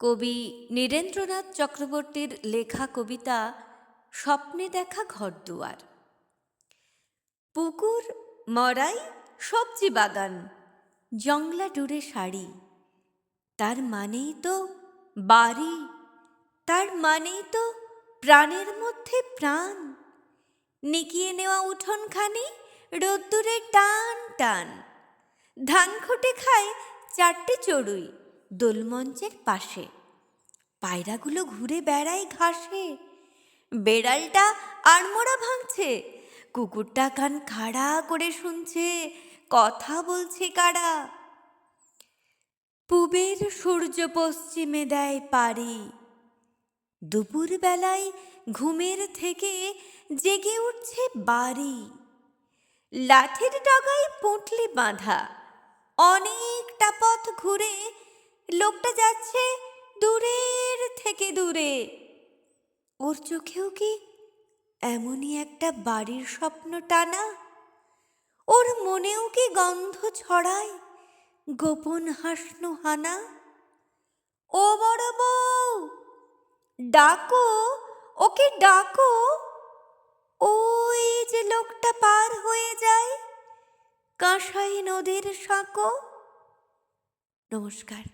কবি নীরেন্দ্রনাথ চক্রবর্তীর লেখা কবিতা স্বপ্নে দেখা ঘরদুয়ার। পুকুর, মরাই, সবজি বাগান, জংলা ডুরে শাড়ি, তার মানেই তো বাড়ি, তার মানেই তো প্রাণের মধ্যে প্রাণ। নিকিয়ে নেওয়া উঠোনখানি রোদ্দুরে টান টান, ধান খুঁটে খায় চারটে চড়ুই দোলমঞ্চের পাশে। পায়রাগুলো ঘুরে বেড়ায় ঘাসে, বেড়ালটা আড়মোড়া ভাঙছে, কুকুরটা কান খাড়া করে শুনছে কথা বলছে কারা। পূবের সূর্য পশ্চিমে দেয় পাড়ি, দুপুর বেলায় ঘুমের থেকে জেগে উঠছে বাড়ি। লাঠির ডগায় পুঁটলি বাঁধা, অনেকটা পথ ঘুরে লোকটা যাচ্ছে দূরের থেকে দূরে। ওর চোখেও কি এমনই একটা বাড়ির স্বপ্ন টানা? ওর মনেও কি গন্ধ ছড়ায় গোপন হাসনো হানা? ও বড় বউ, ডাকো, ওকে ডাকো, ওই যে লোকটা পার হয়ে যায় কাঁসাই নদীর সাঁকো। নমস্কার।